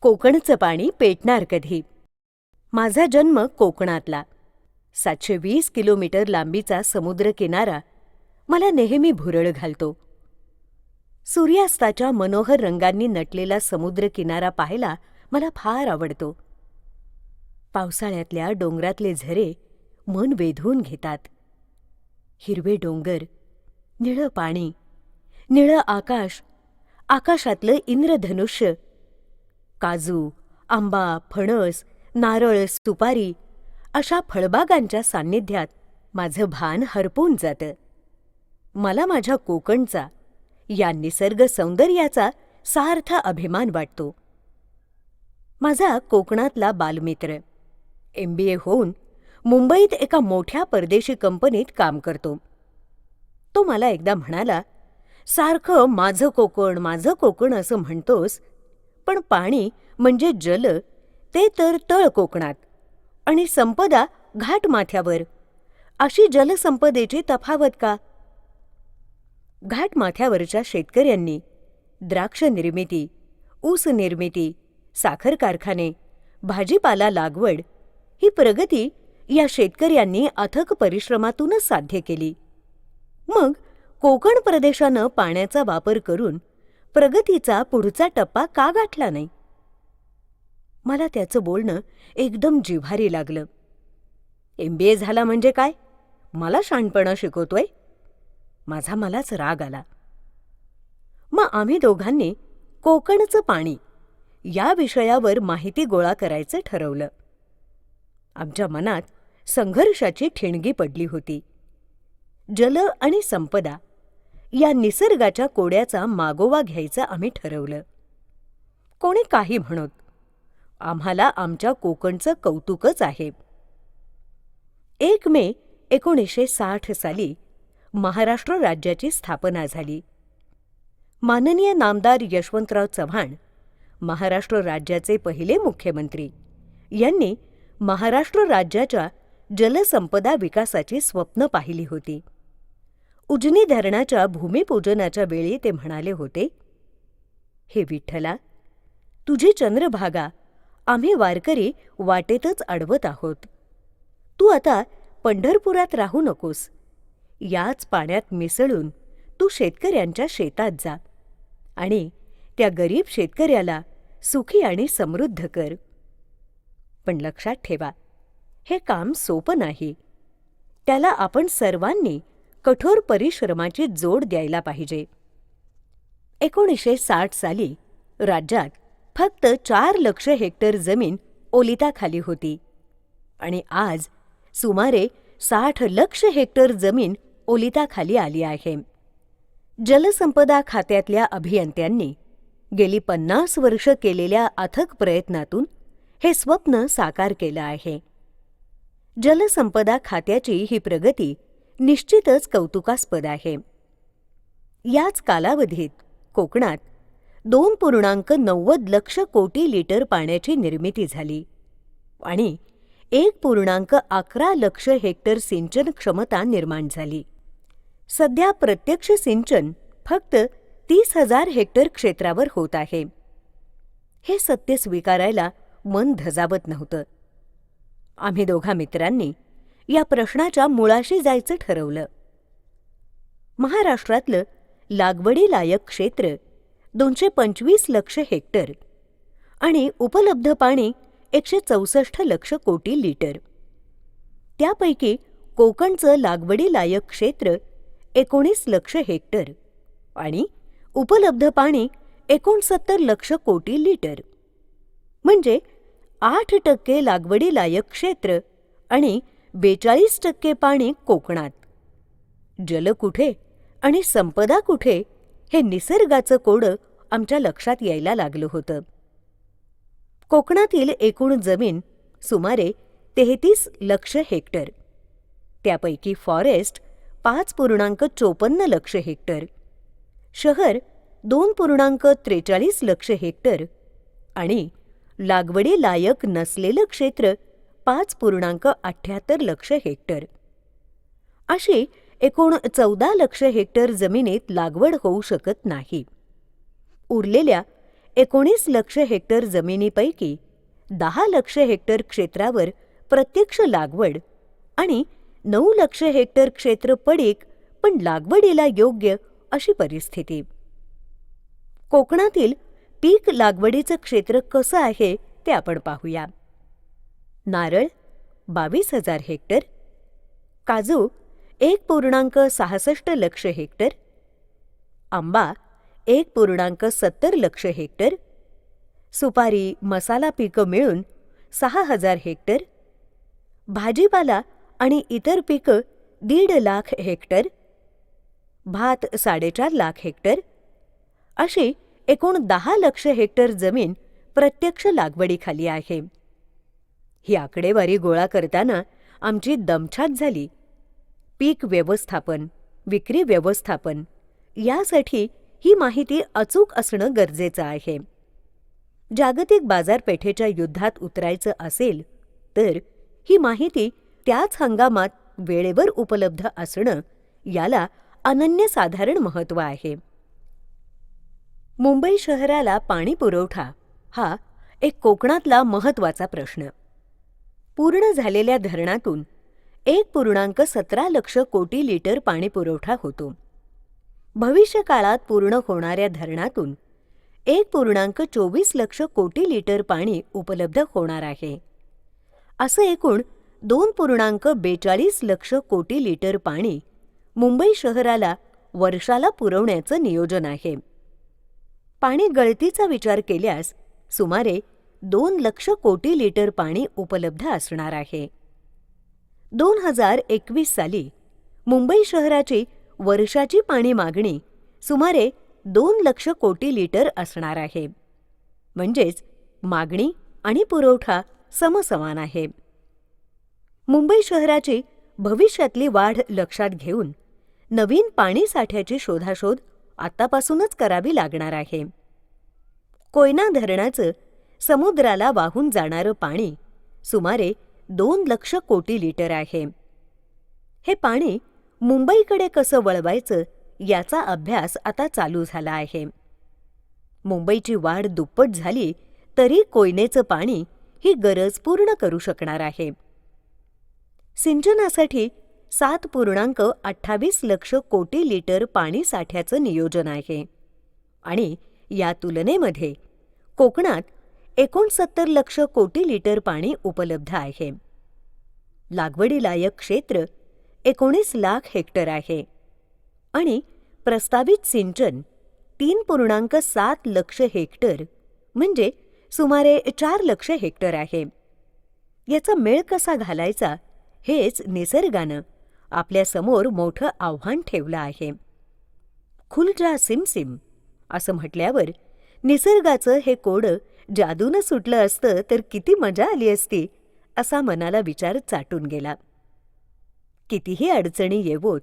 कोकणचं पाणी पेटणार कधी? माझा जन्म कोकणातला. 720 किलोमीटर लांबीचा समुद्रकिनारा मला नेहमी भुरळ घालतो. सूर्यास्ताच्या मनोहर रंगांनी नटलेला समुद्रकिनारा पाहायला मला फार आवडतो. पावसाळ्यातल्या डोंगरातले झरे मन वेधून घेतात. हिरवे डोंगर, निळं पाणी, निळं आकाश, आकाशातलं इंद्रधनुष्य, काजू, आंबा, फणस, नारळ, सुपारी अशा फळबागांच्या सान्निध्यात माझं भान हरपून जातं. मला माझ्या कोकणचा, या निसर्ग सौंदर्याचा सार्थ अभिमान वाटतो. माझा कोकणातला बालमित्र MBA होऊन मुंबईत एका मोठ्या परदेशी कंपनीत काम करतो. तो मला एकदा म्हणाला, "सारखं माझं कोकण असं म्हणतोस, पण पाणी म्हणजे जल ते तर तळ कोकणात आणि संपदा घाटमाथ्यावर. अशी जलसंपदेची तफावत का?" घाटमाथ्यावरच्या शेतकऱ्यांनी द्राक्ष निर्मिती, ऊस निर्मिती, साखर कारखाने, भाजीपाला लागवड ही प्रगती या शेतकऱ्यांनी अथक परिश्रमातूनच साध्य केली. मग कोकण प्रदेशानं पाण्याचा वापर करून प्रगतीचा पुढचा टप्पा का गाठला नाही? मला त्याचं बोलणं एकदम जिव्हारी लागलं. MBA झाला म्हणजे काय? मला शहाणपणं शिकवतोय? माझा मलाच राग आला. मग आम्ही दोघांनी कोकणचं पाणी या विषयावर माहिती गोळा करायचं ठरवलं. आमच्या मनात संघर्षाची ठिणगी पडली होती. जल आणि संपदा या निसर्गाच्या कोड्याचा मागोवा घ्यायचं आम्ही ठरवलं. कोणी काही म्हणत, आम्हाला आमच्या कोकणचं कौतुकच आहे. 1 मे 1960 साली महाराष्ट्र राज्याची स्थापना झाली. माननीय नामदार यशवंतराव चव्हाण, महाराष्ट्र राज्याचे पहिले मुख्यमंत्री, यांनी महाराष्ट्र राज्याच्या जलसंपदा विकासाची स्वप्न पाहिली होती. उजनी धरणाच्या भूमिपूजनाच्या वेळी ते म्हणाले होते, "हे विठ्ठला, तुझी चंद्रभागा आम्ही वारकरी वाटेतच अडवत आहोत. तू आता पंढरपुरात राहू नकोस. याच पाण्यात मिसळून तू शेतकऱ्यांच्या शेतात जा आणि त्या गरीब शेतकऱ्याला सुखी आणि समृद्ध कर." पण लक्षात ठेवा, हे काम सोपं नाही. त्याला आपण सर्वांनी कठोर परिश्रमाची जोड द्यायला पाहिजे. 1960 साली राज्यात फक्त 4 लाख हेक्टर जमीन ओलिताखाली होती आणि आज सुमारे 60 लाख हेक्टर जमीन ओलिताखाली आली आहे. जलसंपदा खात्यातल्या अभियंत्यांनी गेली 50 वर्ष केलेल्या अथक प्रयत्नातून हे स्वप्न साकार केलं आहे. जलसंपदा खात्याची ही प्रगती निश्चितच कौतुकास्पद आहे. याच कालावधीत कोकणात 2.90 लाख कोटी लिटर पाण्याची निर्मिती झाली आणि 1.11 लाख हेक्टर सिंचन क्षमता निर्माण झाली. सध्या प्रत्यक्ष सिंचन फक्त 30,000 हेक्टर क्षेत्रावर होत आहे. हे सत्य स्वीकारायला मन धजावत नव्हतं. आम्ही दोघा मित्रांनी या प्रश्नाच्या मुळाशी जायचं ठरवलं. महाराष्ट्रातलं लागवडीलायक क्षेत्र 225 लाख हेक्टर आणि उपलब्ध पाणी 164 लाख कोटी लिटर. त्यापैकी कोकणचं लागवडीलायक क्षेत्र 19 लाख हेक्टर आणि उपलब्ध पाणी 69 लाख कोटी लिटर. म्हणजे 8% लागवडीलायक क्षेत्र आणि 42% पाणी कोकणात. जल कुठे आणि संपदा कुठे हे निसर्गाचं कोडं आमच्या लक्षात यायला लागलं होतं. कोकणातील एकूण जमीन सुमारे 33 लाख हेक्टर. त्यापैकी फॉरेस्ट 5.54 लाख हेक्टर, शहर 2.43 लाख हेक्टर आणि लागवडी लायक नसलेलं क्षेत्र 5.78 लाख हेक्टर. अशी एकूण 14 लाख हेक्टर जमिनीत लागवड होऊ शकत नाही. उरलेल्या 19 लक्ष हेक्टर जमिनीपैकी 10 लक्ष हेक्टर क्षेत्रावर प्रत्यक्ष लागवड आणि 9 लक्ष हेक्टर क्षेत्र पडीक पण लागवडीला योग्य अशी परिस्थिती. कोकणातील पीक लागवडीचं क्षेत्र कसं आहे ते आपण पाहूया. नारळ 22,000 हेक्टर, काजू 1.66 लक्ष हेक्टर, आंबा 1.70 लक्ष हेक्टर, सुपारी मसाला पिकं मिळून 6,000 हेक्टर, भाजीपाला आणि इतर पिकं 1.5 लाख हेक्टर, भात 4.5 लाख हेक्टर अशी एकूण 10 लक्ष हेक्टर जमीन प्रत्यक्ष लागवडीखाली आहे. ही आकडेवारी गोळा करताना आमची दमछाक झाली. पीक व्यवस्थापन, विक्री व्यवस्थापन यासाठी ही माहिती अचूक असणं गरजेचं आहे. जागतिक बाजारपेठेच्या युद्धात उतरायचं असेल तर ही माहिती त्याच हंगामात वेळेवर उपलब्ध असणं याला अनन्यसाधारण महत्त्व आहे. मुंबई शहराला पाणी पुरवठा हा एक कोकणातला महत्त्वाचा प्रश्न. पूर्ण झालेल्या धरणातून 1.17 लक्ष कोटी लिटर पाणी पुरवठा होतो. भविष्यकाळात पूर्ण होणाऱ्या धरणातून 1.24 लक्ष कोटी लिटर पाणी उपलब्ध होणार आहे. असं एकूण 2.42 लक्ष कोटी लिटर पाणी मुंबई शहराला वर्षाला पुरवण्याचं नियोजन आहे. पाणी गळतीचा विचार केल्यास सुमारे 2 लक्ष कोटी लिटर पाणी उपलब्ध असणार आहे. 2021 साली मुंबई शहराची वर्षाची पाणी मागणी सुमारे 2 लक्ष कोटी लिटर असणार आहे. म्हणजेच मागणी आणि पुरवठा समसमान आहे. मुंबई शहराची भविष्यातली वाढ लक्षात घेऊन नवीन पाणी साठ्याची शोधाशोध आतापासूनच करावी लागणार आहे. कोयना धरणाचं समुद्राला वाहून जाणारं पाणी सुमारे 2 लक्ष कोटी लिटर आहे. हे पाणी मुंबईकडे कसं वळवायचं याचा अभ्यास आता चालू झाला आहे. मुंबईची वाढ दुप्पट झाली तरी कोयनेचं पाणी ही गरज पूर्ण करू शकणार आहे. सिंचनासाठी 7.28 लक्ष कोटी लिटर पाणी साठ्याचं नियोजन आहे आणि या तुलनेमध्ये कोकणात 69 लक्ष कोटी लिटर पाणी उपलब्ध आहे. लागवडीलायक क्षेत्र 19 लाख हेक्टर आहे आणि प्रस्तावित सिंचन 3.7 लक्ष हेक्टर म्हणजे सुमारे 4 लक्ष हेक्टर आहे. याचा मेळ कसा घालायचा हेच निसर्गानं आपल्यासमोर मोठं आव्हान ठेवलं आहे. खुल जा सिमसिम असं म्हटल्यावर निसर्गाचं हे कोडं जादूनं सुटलं असतं तर किती मजा आली असती असा मनाला विचार चाटून गेला. कितीही अडचणी येवोत,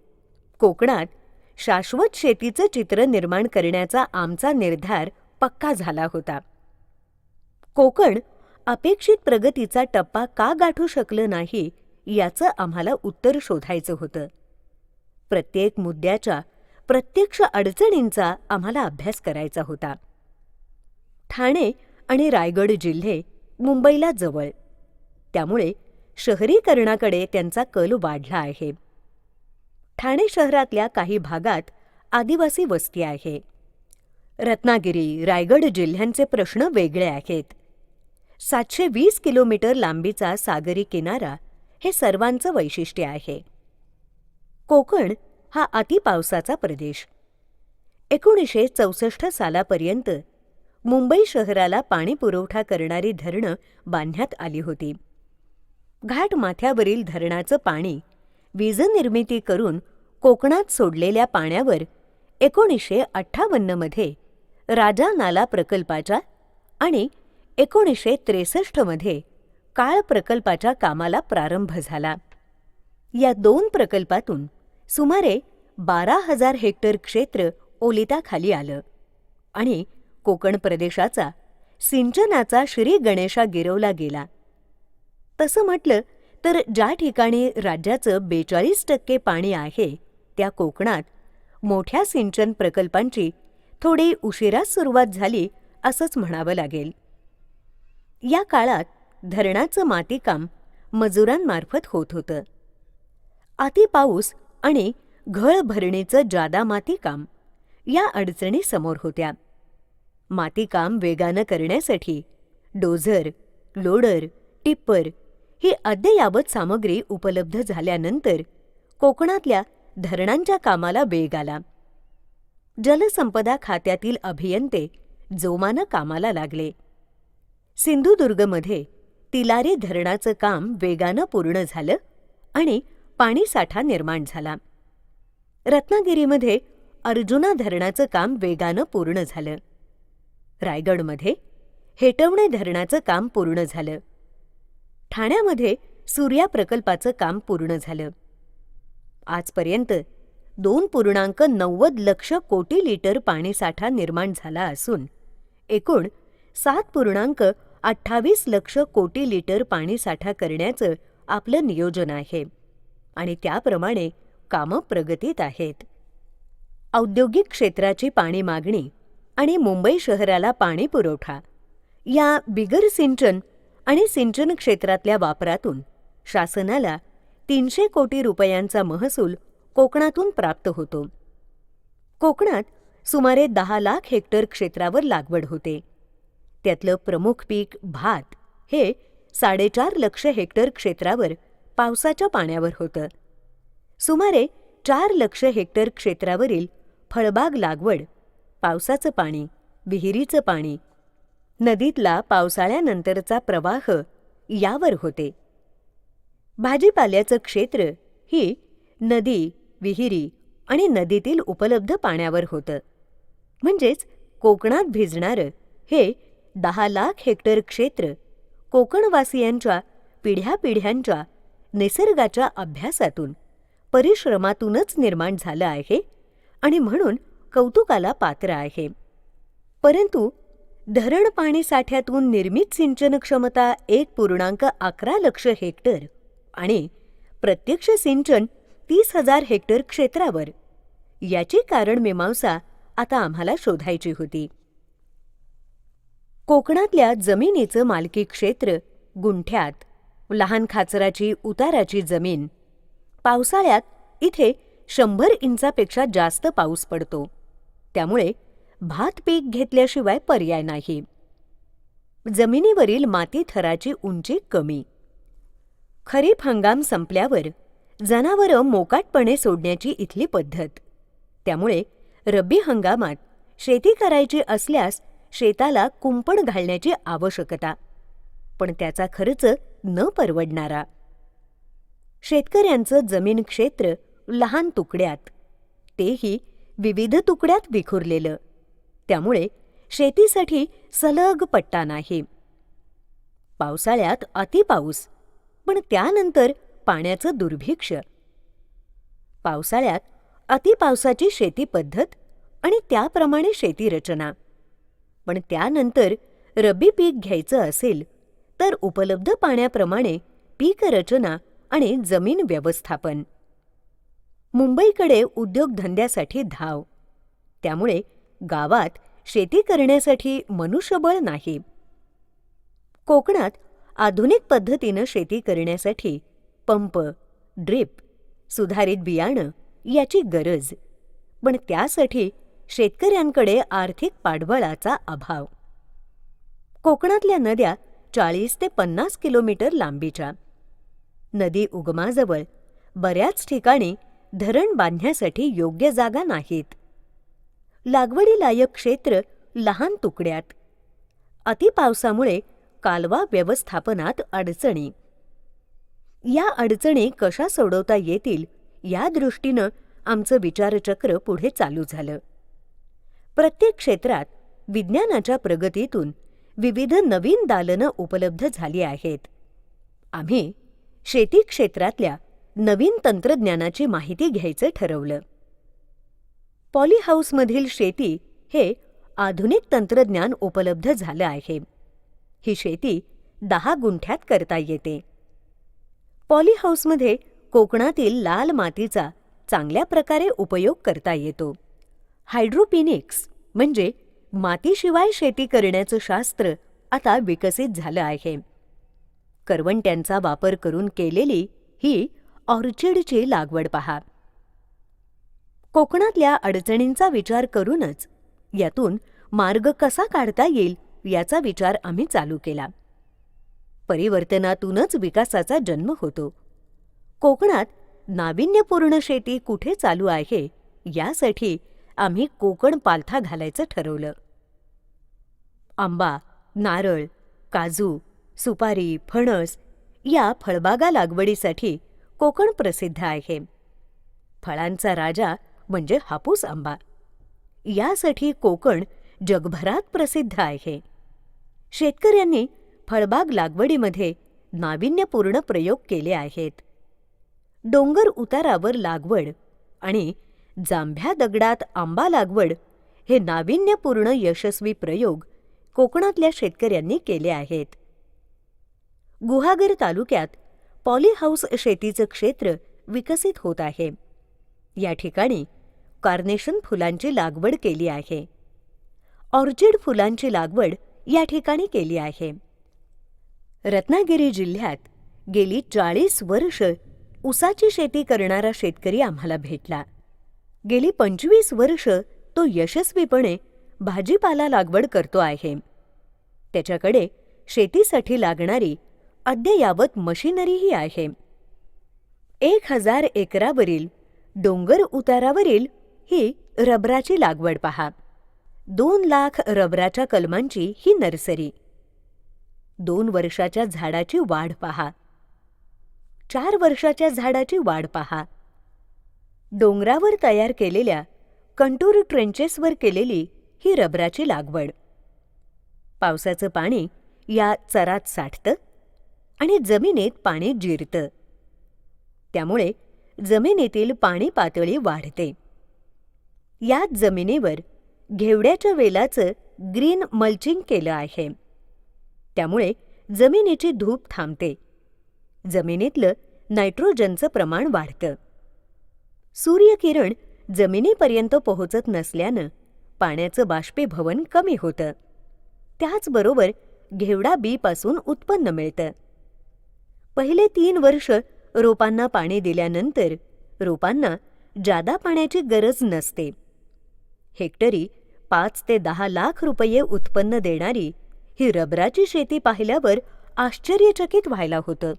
कोकणात शाश्वत शेतीचं चित्र निर्माण करण्याचा आमचा निर्धार पक्का झाला होता. कोकण अपेक्षित प्रगतीचा टप्पा का गाठू शकलं नाही याचं आम्हाला उत्तर शोधायचं होतं. प्रत्येक मुद्द्याच्या प्रत्यक्ष अडचणींचा आम्हाला अभ्यास करायचा होता. ठाणे आणि रायगड जिल्हे मुंबईला जवळ, त्यामुळे शहरीकरणाकडे त्यांचा कल वाढला आहे. ठाणे शहरातल्या काही भागात आदिवासी वस्ती आहे. रत्नागिरी, रायगड जिल्ह्यांचे प्रश्न वेगळे आहेत. 720 किलोमीटर लांबीचा सागरी किनारा हे सर्वांचं वैशिष्ट्य आहे. कोकण हा अतिपावसाचा प्रदेश. 1964 सालापर्यंत मुंबई शहराला पाणी पुरवठा करणारी धरणं बांधण्यात आली होती. घाटमाथ्यावरील धरणाचं पाणी वीजनिर्मिती करून कोकणात सोडलेल्या पाण्यावर 1958 मध्ये राजा नाला प्रकल्पाच्या आणि 1963 मध्ये काळ प्रकल्पाच्या कामाला प्रारंभ झाला. या 2 प्रकल्पातून सुमारे 12,000 हेक्टर क्षेत्र ओलिताखाली आलं आणि कोकण प्रदेशाचा सिंचनाचा श्री गणेशा गिरवला गेला. तसं म्हटलं तर ज्या ठिकाणी राज्याचं 42% पाणी आहे त्या कोकणात मोठ्या सिंचन प्रकल्पांची थोडी उशिरा सुरुवात झाली असंच म्हणावं लागेल. या काळात धरणाचं मातीकाम मजुरांमार्फत होत होतं. अति पाऊस आणि घळ भरणीचं जादा मातीकाम या अडचणी समोर होत्या. मातीकाम वेगानं करण्यासाठी डोझर, लोडर, टिप्पर ही अद्ययावत सामग्री उपलब्ध झाल्यानंतर कोकणातल्या धरणांच्या कामाला वेग आला. जलसंपदा खात्यातील अभियंते जोमानं कामाला लागले. सिंधुदुर्गमध्ये तिलारी धरणाचं काम वेगानं पूर्ण झालं आणि पाणीसाठा निर्माण झाला. रत्नागिरीमध्ये अर्जुना धरणाचं काम वेगानं पूर्ण झालं. रायगडमध्ये हेटवणे धरणाचं काम पूर्ण झालं. ठाण्यामध्ये सूर्या प्रकल्पाचं काम पूर्ण झालं. आजपर्यंत 2.90 लक्ष कोटी लिटर पाणीसाठा निर्माण झाला असून एकूण 7.28 लक्ष कोटी लिटर पाणीसाठा करण्याचं आपलं नियोजन आहे आणि त्याप्रमाणे कामं प्रगतीत आहेत. औद्योगिक क्षेत्राची पाणी मागणी आणि मुंबई शहराला पाणी पुरवठा या बिगर सिंचन आणि सिंचन क्षेत्रातल्या वापरातून शासनाला 300 कोटी रुपयांचा महसूल कोकणातून प्राप्त होतो. कोकणात सुमारे 10 लाख हेक्टर क्षेत्रावर लागवड होते. त्यातलं प्रमुख पीक भात हे 4.5 लक्ष हेक्टर क्षेत्रावर पावसाच्या पाण्यावर होतं. सुमारे 4 लक्ष हेक्टर क्षेत्रावरील फळबाग लागवड पावसाचं पाणी, विहिरीचं पाणी, नदीतला पावसाळ्यानंतरचा प्रवाह यावर होते. भाजीपाल्याचं क्षेत्र ही नदी, विहिरी आणि नदीतील उपलब्ध पाण्यावर होतं. म्हणजेच कोकणात भिजणारं हे 10 लाख हेक्टर क्षेत्र कोकणवासियांच्या पिढ्यापिढ्यांच्या निसर्गाच्या अभ्यासातून, परिश्रमातूनच निर्माण झालं आहे आणि म्हणून कौतुकाला पात्र आहे. परंतु धरण पाणीसाठ्यातून निर्मित सिंचन क्षमता 1.11 लक्ष हेक्टर आणि प्रत्यक्ष सिंचन 30,000 हेक्टर क्षेत्रावर, याची कारणमीमांसा आता आम्हाला शोधायची होती. कोकणातल्या जमिनीचं मालकी क्षेत्र गुंठ्यात, लहान खाचराची उताराची जमीन. पावसाळ्यात इथे 100 इंचापेक्षा जास्त पाऊस पडतो. त्यामुळे भात पीक घेतल्याशिवाय पर्याय नाही. जमिनीवरील माती थराची उंची कमी. खरीप हंगाम संपल्यावर जनावरं मोकाटपणे सोडण्याची इथली पद्धत. त्यामुळे रब्बी हंगामात शेती करायची असल्यास शेताला कुंपण घालण्याची आवश्यकता, पण त्याचा खर्च न परवडणारा. शेतकऱ्यांचं जमीन क्षेत्र लहान तुकड्यात, तेही विविध तुकड्यात विखुरलेलं. त्यामुळे शेतीसाठी सलग पट्टा नाही. पावसाळ्यात अतिपाऊस, पण त्यानंतर पाण्याचं दुर्भिक्ष्य. पावसाळ्यात अतिपावसाची शेती पद्धत आणि त्याप्रमाणे शेती रचना, पण त्यानंतर रब्बी पीक घ्यायचं असेल तर उपलब्ध पाण्याप्रमाणे पीक रचना आणि जमीन व्यवस्थापन. मुंबईकडे उद्योगधंद्यासाठी धाव, त्यामुळे गावात शेती करण्यासाठी मनुष्यबळ नाही. कोकणात आधुनिक पद्धतीनं शेती करण्यासाठी पंप, ड्रीप, सुधारित बियाणं याची गरज, पण त्यासाठी शेतकऱ्यांकडे आर्थिक पाठबळाचा अभाव. कोकणातल्या नद्या 40 ते 50 किलोमीटर लांबीच्या. नदी उगमाजवळ बऱ्याच ठिकाणी धरण बांधण्यासाठी योग्य जागा नाहीत. लागवडीलायक क्षेत्र लहान तुकड्यात. अतिपावसामुळे कालवा व्यवस्थापनात अडचणी. या अडचणी कशा सोडवता येतील या दृष्टीनं आमचं विचारचक्र पुढे चालू झालं. प्रत्येक क्षेत्रात विज्ञानाच्या प्रगतीतून विविध नवीन दालनं उपलब्ध झाली आहेत. आम्ही शेती क्षेत्रातल्या नवीन तंत्रज्ञानाची माहिती घ्यायचं ठरवलं. पॉलीहाऊसमधील शेती हे आधुनिक तंत्रज्ञान उपलब्ध झालं आहे. ही शेती 10 गुंठ्यात करता येते. पॉलीहाऊसमध्ये कोकणातील लाल मातीचा चांगल्या प्रकारे उपयोग करता येतो. हायड्रोपोनिक्स म्हणजे मातीशिवाय शेती करण्याचं शास्त्र आता विकसित झालं आहे. करवंट्यांचा वापर करून केलेली ही ऑर्चिडची लागवड पहा. कोकणातल्या अडचणींचा विचार करूनच यातून मार्ग कसा काढता येईल याचा विचार आम्ही चालू केला. परिवर्तनातूनच विकासाचा जन्म होतो. कोकणात नाविन्यपूर्ण शेती कुठे चालू आहे यासाठी आम्ही कोकण पालथा घालायचं ठरवलं. आंबा, नारळ, काजू, सुपारी, फणस या फळबागा लागवडीसाठी कोकण प्रसिद्ध आहे. फळांचा राजा म्हणजे हापूस आंबा. यासाठी कोकण जगभरात प्रसिद्ध आहे. शेतकऱ्यांनी फळबाग लागवडीमध्ये नाविन्यपूर्ण प्रयोग केले आहेत. डोंगर उतारावर लागवड आणि जांभ्या दगडात आंबा लागवड हे नाविन्यपूर्ण यशस्वी प्रयोग कोकणातल्या शेतकऱ्यांनी केले आहेत. गुहागर तालुक्यात पॉलीहाऊस शेतीचं क्षेत्र विकसित होत आहे. या ठिकाणी कार्नेशन फुलांची लागवड केली आहे. ऑर्चिड फुलांची लागवड या ठिकाणी केली आहे. रत्नागिरी जिल्ह्यात गेली 40 वर्ष ऊसाची शेती करणारा शेतकरी आम्हाला भेटला. गेली 25 वर्ष तो यशस्वीपणे भाजीपाला लागवड करतो आहे. त्याच्याकडे शेतीसाठी लागणारी अद्ययावत मशिनरीही आहे. 1000 एकरावरील डोंगर उतारावरील ही रबराची लागवड पहा. 2 लाख रबराच्या कलमांची ही नर्सरी. 2 वर्षाच्या झाडाची वाढ पहा. 4 वर्षाच्या झाडाची वाढ पहा. डोंगरावर तयार केलेल्या कंटूर ट्रेंचेसवर केलेली ही रबराची लागवड. पावसाचं पाणी या चरात साठतं आणि जमिनीत पाणी जिरतं. त्यामुळे जमिनीतील पाणी पातळी वाढते. याच जमिनीवर घेवड्याच्या वेलाचं ग्रीन मल्चिंग केलं आहे. त्यामुळे जमिनीची धूप थांबते. जमिनीतलं नायट्रोजनचं प्रमाण वाढतं. सूर्यकिरण जमिनीपर्यंत पोहोचत नसल्यानं पाण्याचं बाष्पीभवन कमी होतं. त्याचबरोबर घेवडा बीपासून उत्पन्न मिळतं. पहिले 3 वर्ष रोपांना पाणी दिल्यानंतर रोपांना जादा पाण्याची गरज नसते. हेक्टरी 5 ते 10 लाख रुपये उत्पन्न देणारी ही रबराची शेती पाहिल्यावर आश्चर्यचकित व्हायला होतं.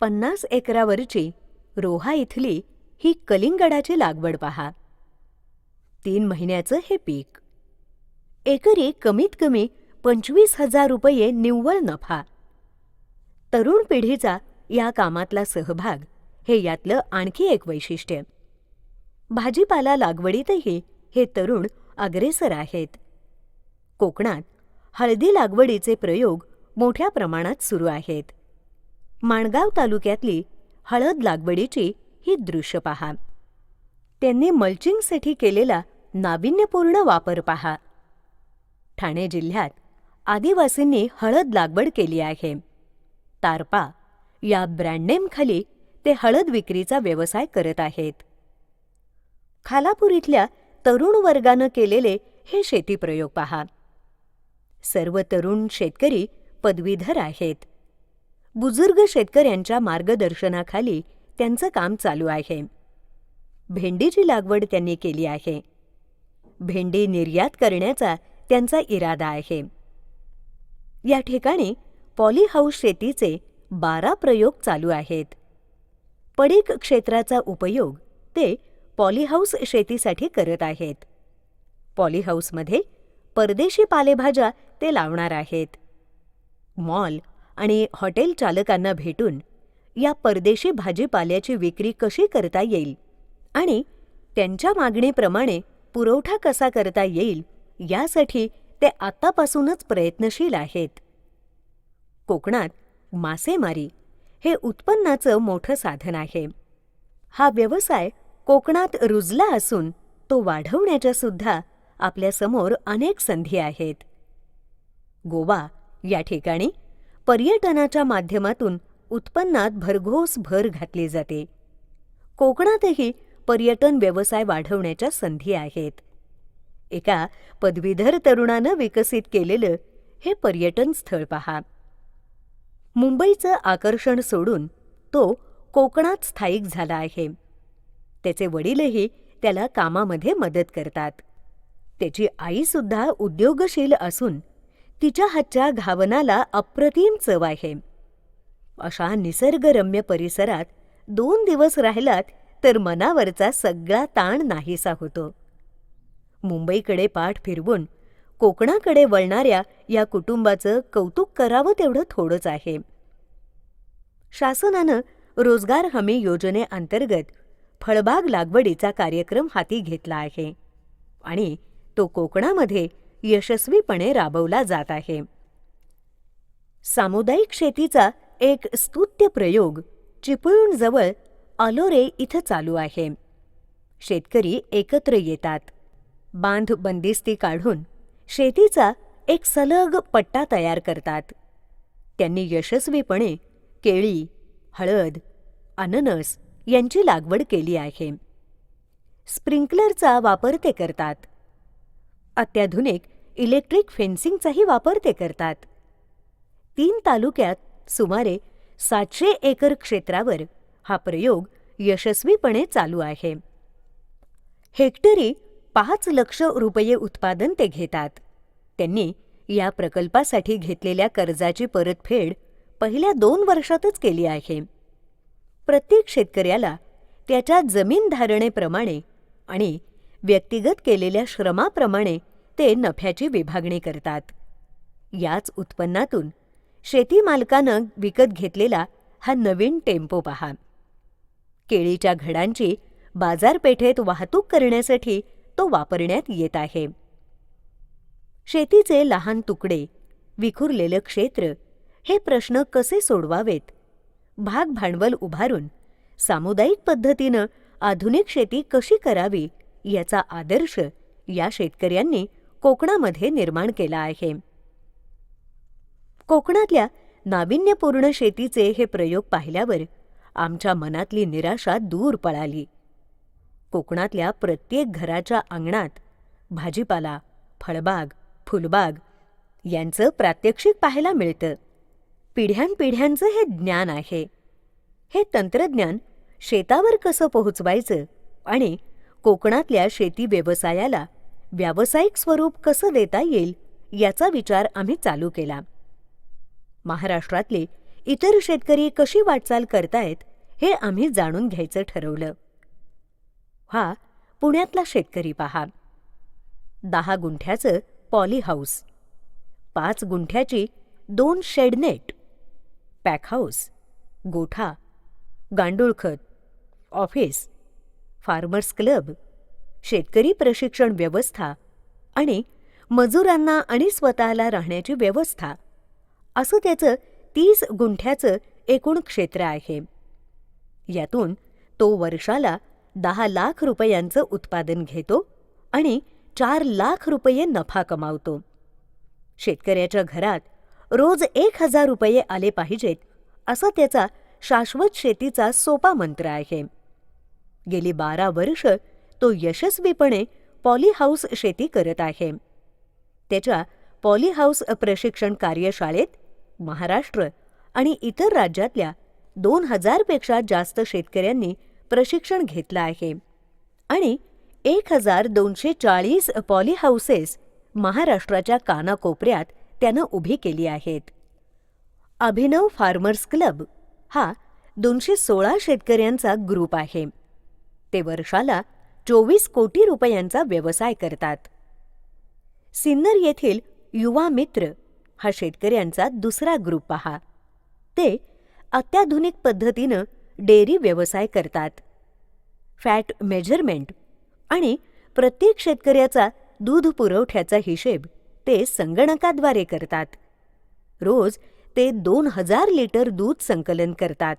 50 एकरावरची रोहा इथली ही कलिंगडाची लागवड पहा. 3 महिन्याचं हे पीक. एकरी कमीत कमी 25,000 रुपये निव्वळ नफा. तरुण पिढीचा या कामातला सहभाग हे यातलं आणखी एक वैशिष्ट्य. भाजीपाला लागवडीतही हे तरुण अग्रेसर आहेत. कोकणात हळदी लागवडीचे प्रयोग मोठ्या प्रमाणात सुरू आहेत. माणगाव तालुक्यातली हळद लागवडीची ही दृश्य पहा. त्यांनी मल्चिंगसाठी केलेला नाविन्यपूर्ण वापर पहा. ठाणे जिल्ह्यात आदिवासींनी हळद लागवड केली आहे. तारपा या ब्रँडनेमखाली ते हळद विक्रीचा व्यवसाय करत आहेत. खालापूर इथल्या तरुण वर्गानं केलेले हे शेतीप्रयोग पहा. सर्व तरुण शेतकरी पदवीधर आहेत. बुजुर्ग शेतकऱ्यांच्या मार्गदर्शनाखाली त्यांचं काम चालू आहे. भेंडीची लागवड त्यांनी केली आहे. भेंडी निर्यात करण्याचा त्यांचा इरादा आहे. या ठिकाणी पॉलीहाऊस शेतीचे 12 प्रयोग चालू आहेत. पडीक क्षेत्राचा उपयोग ते पॉलीहाऊस शेतीसाठी करत आहेत. पॉलीहाऊसमध्ये परदेशी पालेभाज्या ते लावणार आहेत. मॉल आणि हॉटेल चालकांना भेटून या परदेशी भाजीपाल्याची विक्री कशी करता येईल आणि त्यांच्या मागणीप्रमाणे पुरवठा कसा करता येईल यासाठी ते आत्तापासूनच प्रयत्नशील आहेत. कोकणात मासेमारी हे उत्पन्नाचं मोठं साधन आहे. हा व्यवसाय कोकणात रुजला असून तो वाढवण्याच्या सुद्धा आपल्यासमोर अनेक संधी आहेत. गोवा या ठिकाणी पर्यटनाच्या माध्यमातून उत्पन्नात भरघोस भर घातली जाते. कोकणातही पर्यटन व्यवसाय वाढवण्याच्या संधी आहेत. एका पदवीधर तरुणानं विकसित केलेलं हे पर्यटन स्थळ पहा. मुंबईचं आकर्षण सोडून तो कोकणात स्थायिक झाला आहे. त्याचे वडीलही त्याला कामामध्ये मदत करतात. त्याची आईसुद्धा उद्योगशील असून तिच्या हातच्या घावनाला अप्रतिम चव आहे. अशा निसर्गरम्य परिसरात 2 दिवस राहिलात तर मनावरचा सगळा ताण नाहीसा होतो. मुंबईकडे पाठ फिरवून कोकणाकडे वळणाऱ्या या कुटुंबाचं कौतुक करावं तेवढं थोडंच आहे. शासनानं रोजगार हमी योजनेअंतर्गत फळबाग लागवडीचा कार्यक्रम हाती घेतला आहे आणि तो कोकणामध्ये यशस्वीपणे राबवला जात आहे. सामुदायिक शेतीचा एक स्तुत्य प्रयोग चिपळूणजवळ अलोरे इथं चालू आहे. शेतकरी एकत्र येतात. बांध बंदिस्ती काढून शेतीचा एक सलग पट्टा तयार करतात. त्यांनी यशस्वीपणे केळी, हळद, अननस यांची लागवड केली आहे. स्प्रिंकलरचा वापर ते करतात. अत्याधुनिक इलेक्ट्रिक फेन्सिंगचाही वापर ते करतात. 3 तालुक्यात सुमारे 700 एकर क्षेत्रावर हा प्रयोग यशस्वीपणे चालू आहे. हेक्टरी 5 लाख रुपये उत्पादन ते घेतात. त्यांनी या प्रकल्पासाठी घेतलेल्या कर्जाची परतफेड पहिल्या 2 वर्षातच केली आहे. प्रत्येक शेतकऱ्याला त्याच्या जमीन धारणेप्रमाणे आणि व्यक्तिगत केलेल्या श्रमाप्रमाणे ते नफ्याची विभागणी करतात. याच उत्पन्नातून शेती मालकानं विकत घेतलेला हा नवीन टेम्पो पहा. केळीच्या घडांची बाजारपेठेत वाहतूक करण्यासाठी तो वापरण्यात येत आहे. शेतीचे लहान तुकडे, विखुरलेलं क्षेत्र हे प्रश्न कसे सोडवावेत, भाग भांडवल उभारून सामुदायिक पद्धतीनं आधुनिक शेती कशी करावी याचा आदर्श या शेतकऱ्यांनी कोकणामध्ये निर्माण केला आहे. कोकणातल्या नाविन्यपूर्ण शेतीचे हे प्रयोग पाहिल्यावर आमच्या मनातली निराशा दूर पळाली. कोकणातल्या प्रत्येक घराच्या अंगणात भाजीपाला, फळबाग, फुलबाग यांचं प्रात्यक्षिक पाहायला मिळतं. पिढ्यानपिढ्यांचं हे ज्ञान आहे. हे तंत्रज्ञान शेतावर कसं पोहोचवायचं आणि कोकणातल्या शेती व्यवसायाला व्यावसायिक स्वरूप कसं देता येईल याचा विचार आम्ही चालू केला. महाराष्ट्रातले इतर शेतकरी कशी वाटचाल करतायत हे आम्ही जाणून घ्यायचं ठरवलं. हा पुण्यातला शेतकरी पहा. 10 गुंठ्याचं पॉली हाऊस, 5 गुंठ्याची 2 शेडनेट, पॅक हाऊस, गोठा, गांडूळखत, ऑफिस, फार्मर्स क्लब, शेतकरी प्रशिक्षण व्यवस्था आणि मजुरांना आणि स्वतःला राहण्याची व्यवस्था असं त्याचं 30 गुंठ्याचं एकूण क्षेत्र आहे. यातून तो वर्षाला 10 लाख रुपयांचं उत्पादन घेतो आणि 4 लाख रुपये नफा कमावतो. शेतकऱ्याच्या घरात रोज 1,000 रुपये आले पाहिजेत असा त्याचा शाश्वत शेतीचा सोपा मंत्र आहे. गेली 12 वर्ष तो यशस्वीपणे पॉलीहाऊस शेती करत आहे. त्याच्या पॉलीहाऊस प्रशिक्षण कार्यशाळेत महाराष्ट्र आणि इतर राज्यातल्या 2,000 पेक्षा जास्त शेतकऱ्यांनी प्रशिक्षण घेतलं आहे आणि 1,240 पॉलीहाऊसेस महाराष्ट्राच्या कानाकोपऱ्यात त्यानं उभी केली आहेत. अभिनव फार्मर्स क्लब हा 216 शेतकऱ्यांचा ग्रुप आहे. ते वर्षाला 24 कोटी रुपयांचा व्यवसाय करतात. सिन्नर येथील युवा मित्र हा शेतकऱ्यांचा दुसरा ग्रुप पहा. ते अत्याधुनिक पद्धतीनं डेअरी व्यवसाय करतात. फॅट मेजरमेंट आणि प्रत्येक शेतकऱ्याचा दूध पुरवठ्याचा हिशेब ते संगणकाद्वारे करतात. रोज ते 2,000 लिटर दूध संकलन करतात.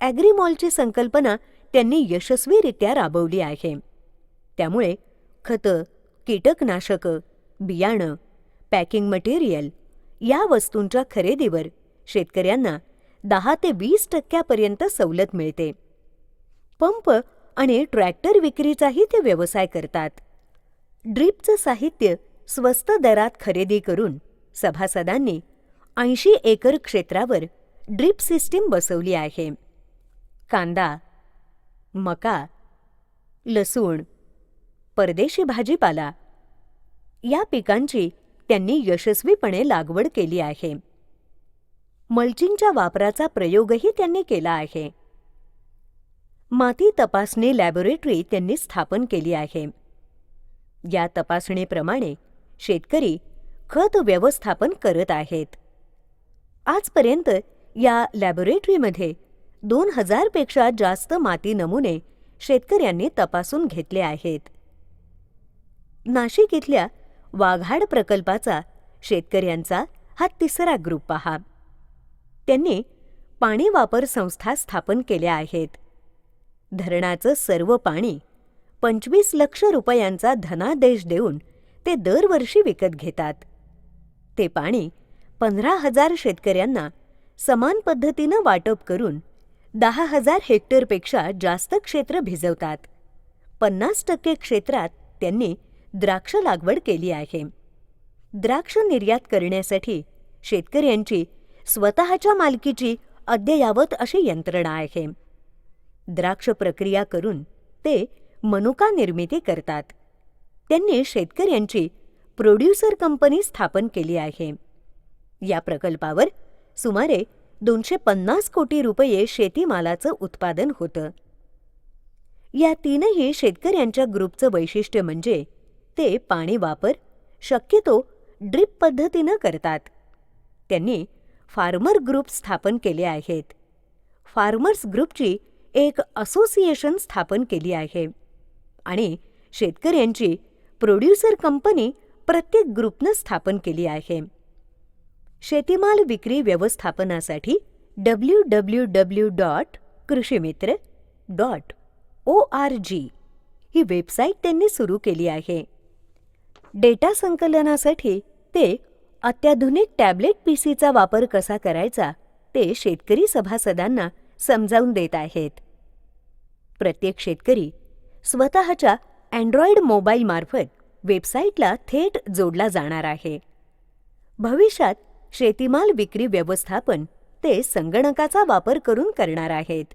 ॲग्रीमॉलची संकल्पना त्यांनी यशस्वीरित्या राबवली आहे. त्यामुळे खतं, कीटकनाशकं, बियाणं, पॅकिंग मटेरियल या वस्तूंच्या खरेदीवर शेतकऱ्यांना 10 ते 20% सवलत मिळते. पंप आणि ट्रॅक्टर विक्रीचाही ते व्यवसाय करतात. ड्रीपचं साहित्य स्वस्त दरात खरेदी करून सभासदांनी 80 एकर क्षेत्रावर ड्रीप सिस्टीम बसवली आहे. कांदा, मका, लसूण, परदेशी भाजीपाला या पिकांची त्यांनी यशस्वीपणे लागवड केली आहे. मल्चिंगच्या वापराचा प्रयोगही त्यांनी केला आहे. माती तपासणी लॅबोरेटरी त्यांनी स्थापन केली आहे. या तपासणीप्रमाणे शेतकरी खत व्यवस्थापन करत आहेत. आजपर्यंत या लॅबोरेटरीमध्ये 2000 पेक्षा जास्त माती नमुने शेतकऱ्यांनी तपासून घेतले आहेत. नाशिक इथल्या वाघाड प्रकल्पाचा शेतकऱ्यांचा हा तिसरा ग्रुप पहा. त्यांनी पाणी वापर संस्था स्थापन केल्या आहेत. धरणाचं सर्व पाणी 25 लक्ष रुपयांचा धनादेश देऊन ते दरवर्षी विकत घेतात. ते पाणी 15,000 शेतकऱ्यांना समान पद्धतीनं वाटप करून 10,000 हेक्टरपेक्षा जास्त क्षेत्र भिजवतात. 50% क्षेत्रात त्यांनी द्राक्ष लागवड केली आहे. द्राक्ष निर्यात करण्यासाठी शेतकऱ्यांची स्वतःच्या मालकीची अद्ययावत अशी यंत्रणा आहे. द्राक्ष प्रक्रिया करून ते मनुका निर्मिती करतात. त्यांनी शेतकऱ्यांची प्रोड्युसर कंपनी स्थापन केली आहे. या प्रकल्पावर सुमारे 250 कोटी रुपये शेतीमालाचं उत्पादन होतं. या तीनही शेतकऱ्यांच्या ग्रुपचं वैशिष्ट्य म्हणजे ते पाणी वापर शक्यतो ड्रीप पद्धतीनं करतात. त्यांनी फार्मर ग्रुप स्थापन केले आहेत. फार्मर्स ग्रुपची एक असोसिएशन स्थापन केली आहे आणि शेतकऱ्यांची प्रोड्युसर कंपनी प्रत्येक ग्रुपनं स्थापन केली आहे. शेतीमाल विक्री व्यवस्थापनासाठी www.krishimitre.org ही वेबसाईट त्यांनी सुरू केली आहे. डेटा संकलनासाठी ते अत्याधुनिक टॅब्लेट पीसीचा वापर कसा करायचा ते शेतकरी सभासदांना समजावून देत आहेत. प्रत्येक शेतकरी स्वतःच्या अँड्रॉइड मोबाईलमार्फत वेबसाईटला थेट जोडला जाणार आहे. भविष्यात शेतीमाल विक्री व्यवस्थापन ते संगणकाचा वापर करून करणार आहेत.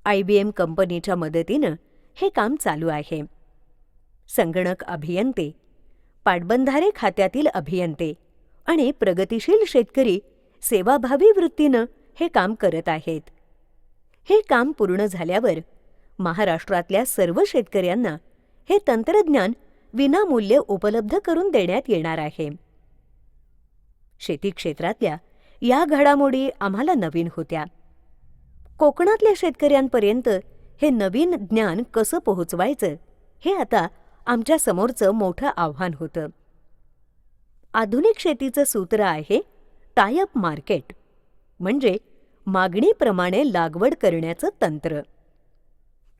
IBM कंपनीच्या मदतीनं हे काम चालू आहे. संगणक अभियंते, पाटबंधारे खात्यातील अभियंते आणि प्रगतिशील शेतकरी सेवाभावी वृत्तीनं हे काम करत आहेत. हे काम पूर्ण झाल्यावर महाराष्ट्रातल्या सर्व शेतकऱ्यांना हे तंत्रज्ञान विनामूल्य उपलब्ध करून देण्यात येणार आहे. शेती क्षेत्रातल्या या घडामोडी आम्हाला नवीन होत्या. कोकणातल्या शेतकऱ्यांपर्यंत हे नवीन ज्ञान कसं पोहोचवायचं हे आता आमच्या समोरचं मोठं आव्हान होतं. आधुनिक शेतीचं सूत्र आहे टाय-अप मार्केट, म्हणजे मागणीप्रमाणे लागवड करण्याचं तंत्र.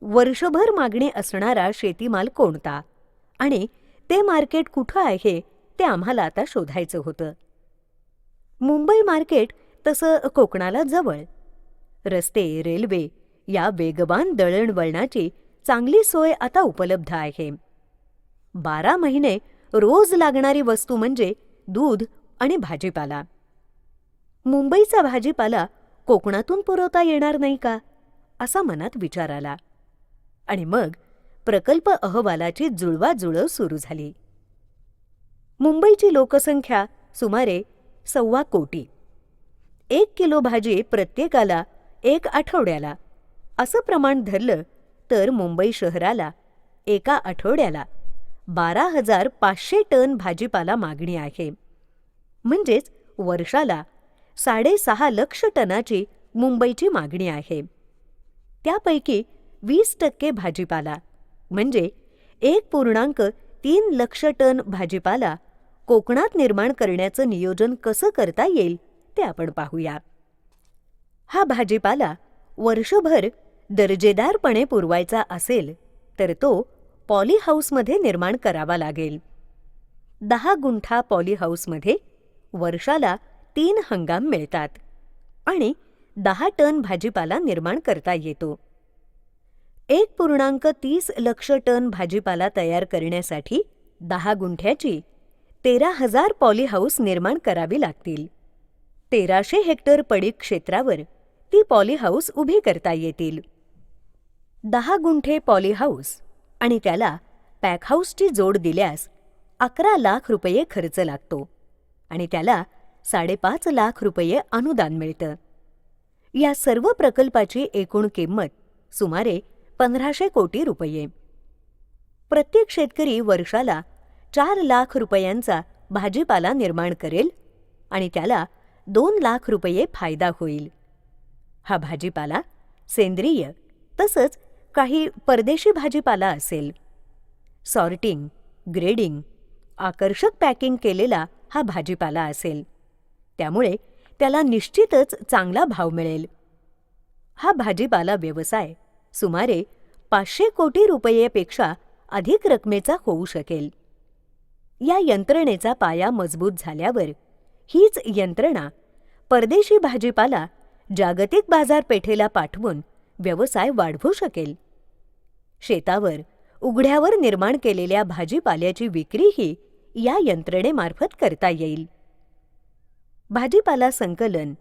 वर्षभर मागणी असणारा शेतीमाल कोणता आणि ते मार्केट कुठं आहे ते आम्हाला आता शोधायचं होतं. मुंबई मार्केट तसं कोकणाला जवळ. रस्ते, रेल्वे या वेगवान दळणवळणाची चांगली सोय आता उपलब्ध आहे. 12 महिने रोज लागणारी वस्तू म्हणजे दूध आणि भाजीपाला. मुंबईचा भाजीपाला कोकणातून पुरवता येणार नाही का असा मनात विचार आला आणि मग प्रकल्प अहवालाची जुळवाजुळव सुरू झाली. मुंबईची लोकसंख्या सुमारे 1.25 कोटी. 1 किलो भाजी प्रत्येकाला 1 आठवड्याला असं प्रमाण धरलं तर मुंबई शहराला एका आठवड्याला 12,500 टन भाजीपाला मागणी आहे. म्हणजेच वर्षाला 6.5 लक्ष टनाची मुंबईची मागणी आहे. त्यापैकी 20% भाजीपाला म्हणजे 1.3 लक्ष टन भाजीपाला कोकणात निर्माण करण्याचं नियोजन कसं करता येईल ते आपण पाहूया. हा भाजीपाला वर्षभर दर्जेदारपणे पुरवायचा असेल तर तो पॉलीहाऊसमध्ये निर्माण करावा लागेल. 10 गुंठा पॉलीहाऊसमध्ये वर्षाला 3 हंगाम मिळतात आणि 10 टन भाजीपाला निर्माण करता येतो. 1.30 लक्ष टन भाजीपाला तयार करण्यासाठी 10 गुंठ्याची 13,000 पॉलीहाऊस निर्माण करावी लागतील. 1,300 हेक्टर पडीक क्षेत्रावर ती पॉलीहाऊस उभी करता येतील. 10 गुंठे पॉलीहाऊस आणि त्याला पॅकहाऊसची जोड दिल्यास 11 लाख रुपये खर्च लागतो आणि त्याला 5.5 लाख रुपये अनुदान मिळतं. या सर्व प्रकल्पाची एकूण किंमत सुमारे 1,500 कोटी रुपये. प्रत्येक शेतकरी वर्षाला 4 लाख रुपयांचा भाजीपाला निर्माण करेल आणि त्याला 2 लाख रुपये फायदा होईल. हा भाजीपाला सेंद्रिय तसंच काही परदेशी भाजीपाला असेल. सॉर्टिंग, ग्रेडिंग, आकर्षक पॅकिंग केलेला हा भाजीपाला असेल. त्यामुळे त्याला निश्चितच चांगला भाव मिळेल. हा भाजीपाला व्यवसाय सुमारे 500 कोटी रुपयेपेक्षा अधिक रकमेचा होऊ शकेल. या यंत्रणेचा पाया मजबूत झाल्यावर हीच यंत्रणा परदेशी भाजीपाला जागतिक बाजारपेठेला पाठवून व्यवसाय वाढवू शकेल. शेतावर, उघड्यावर निर्माण केलेल्या भाजीपाल्याची विक्रीही या यंत्रणेमार्फत करता येईल. भाजीपाला संकलन,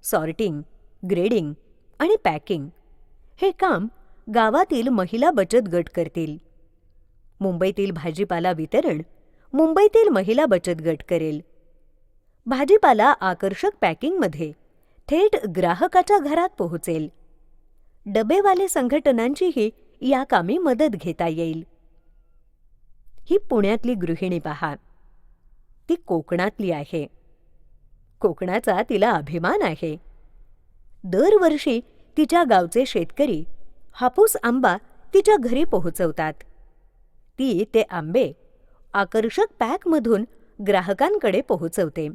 सॉर्टिंग, ग्रेडिंग आणि पॅकिंग हे काम गावातील महिला बचत गट करतील. मुंबईतील भाजीपाला वितरण मुंबईतील महिला बचत गट करेल. भाजीपाला आकर्षक पॅकिंगमध्ये थेट ग्राहकाच्या घरात पोहोचेल. डबेवाले संघटनांचीही या कामी मदत घेता येईल. ही पुण्यातली गृहिणी पहा. ती कोकणातली आहे. कोकणाचा तिला अभिमान आहे. दरवर्षी तिच्या गावचे शेतकरी हापूस आंबा तिच्या घरी पोहोचवतात. ती ते आंबे आकर्षक पॅकमधून ग्राहकांकडे पोहोचवते.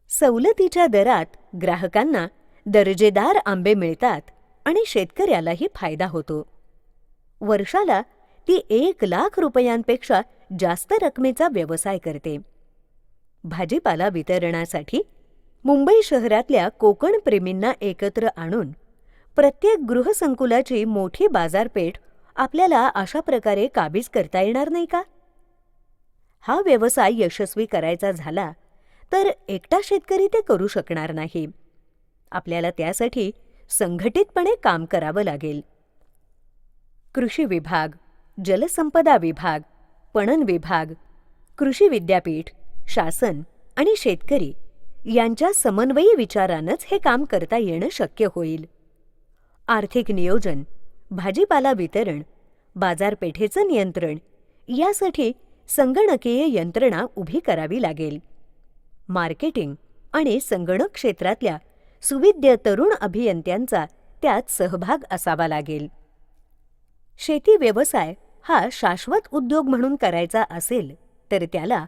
सवलतीच्या दरात ग्राहकांना दर्जेदार आंबे मिळतात आणि शेतकऱ्यालाही फायदा होतो. वर्षाला ती 1 लाख रुपयांपेक्षा जास्त रकमेचा व्यवसाय करते. भाजीपाला वितरणासाठी मुंबई शहरातल्या कोकण प्रेमींना एकत्र आणून प्रत्येक गृहसंकुलाची मोठी बाजारपेठ आपल्याला अशा प्रकारे काबीज करता येणार नाही का? हा व्यवसाय यशस्वी करायचा झाला तर एकटा शेतकरी ते करू शकणार नाही. आपल्याला त्यासाठी संघटितपणे काम करावं लागेल. कृषी विभाग, जलसंपदा विभाग, पणन विभाग, कृषी विद्यापीठ, शासन आणि शेतकरी यांच्या समन्वयी विचारानंच हे काम करता येणं शक्य होईल. आर्थिक नियोजन, भाजीपाला वितरण, बाजारपेठेचं नियंत्रण यासाठी संगणकीय यंत्रणा उभी करावी लागेल. मार्केटिंग आणि संगणक क्षेत्रातल्या सुविद्य तरुण अभियंत्यांचा त्यात सहभाग असावा लागेल. शेती व्यवसाय हा शाश्वत उद्योग म्हणून करायचा असेल तर त्याला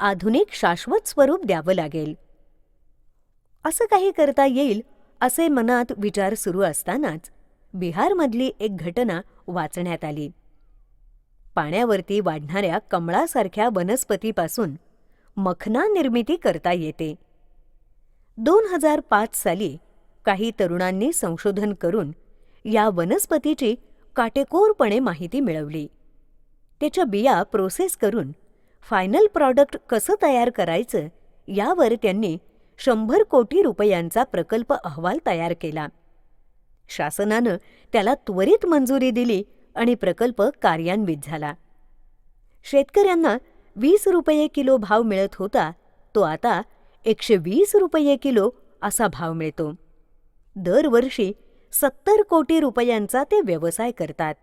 आधुनिक शाश्वत स्वरूप द्यावं लागेल. असं काही करता येईल असे मनात विचार सुरू असतानाच बिहारमधली एक घटना वाचण्यात आली. पाण्यावरती वाढणाऱ्या कमळासारख्या वनस्पतीपासून मखना निर्मिती करता येते. 2005 साली काही तरुणांनी संशोधन करून या वनस्पतीची काटेकोरपणे माहिती मिळवली. त्याच्या बिया प्रोसेस करून फायनल प्रॉडक्ट कसं तयार करायचं यावर त्यांनी 100 कोटी रुपयांचा प्रकल्प अहवाल तयार केला. शासनानं त्याला त्वरित मंजुरी दिली आणि प्रकल्प कार्यान्वित झाला. शेतकऱ्यांना 20 रुपये किलो भाव मिळत होता तो आता 120 रुपये किलो असा भाव मिळतो. दरवर्षी 70 कोटी रुपयांचा ते व्यवसाय करतात.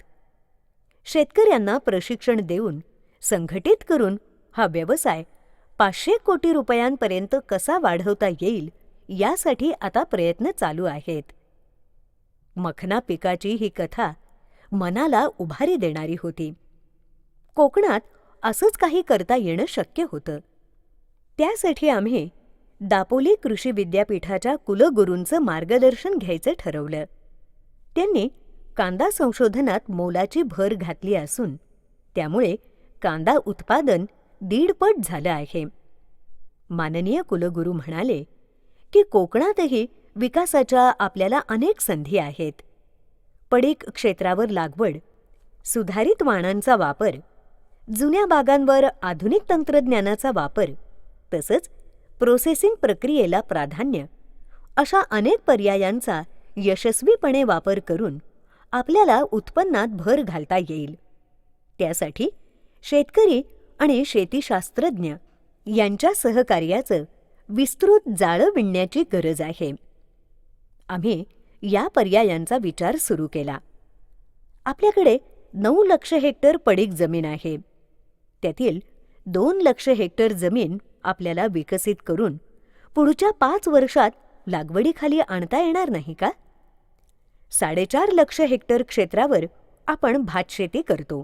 शेतकऱ्यांना प्रशिक्षण देऊन संघटित करून हा व्यवसाय 500 कोटी रुपयांपर्यंत कसा वाढवता येईल यासाठी आता प्रयत्न चालू आहेत. मखना पिकाची ही कथा मनाला उभारी देणारी होती. कोकणात असंच काही करता येणं शक्य होतं. त्यासाठी आम्ही दापोली कृषी विद्यापीठाच्या कुलगुरूंचं मार्गदर्शन घ्यायचं ठरवलं. त्यांनी कांदा संशोधनात मोलाची भर घातली असून त्यामुळे कांदा उत्पादन 1.5 पट झालं आहे. माननीय कुलगुरू म्हणाले की कोकणातही विकासाच्या आपल्याला अनेक संधी आहेत. पडीक क्षेत्रावर लागवड, सुधारित वाणांचा वापर, जुन्या बागांवर आधुनिक तंत्रज्ञानाचा वापर तसंच प्रोसेसिंग प्रक्रियेला प्राधान्य अशा अनेक पर्यायांचा यशस्वीपणे वापर करून आपल्याला उत्पन्नात भर घालता येईल. त्यासाठी शेतकरी आणि शेतीशास्त्रज्ञ यांच्या सहकार्याचं विस्तृत जाळं विणण्याची गरज आहे. आम्ही या पर्यायांचा विचार सुरू केला. आपल्याकडे 9 लाख हेक्टर पडीक जमीन आहे. त्यातील 2 लाख हेक्टर जमीन आपल्याला विकसित करून पुढच्या 5 वर्षात लागवडीखाली आणता येणार नाही का? 4.5 लाख हेक्टर क्षेत्रावर आपण भातशेती करतो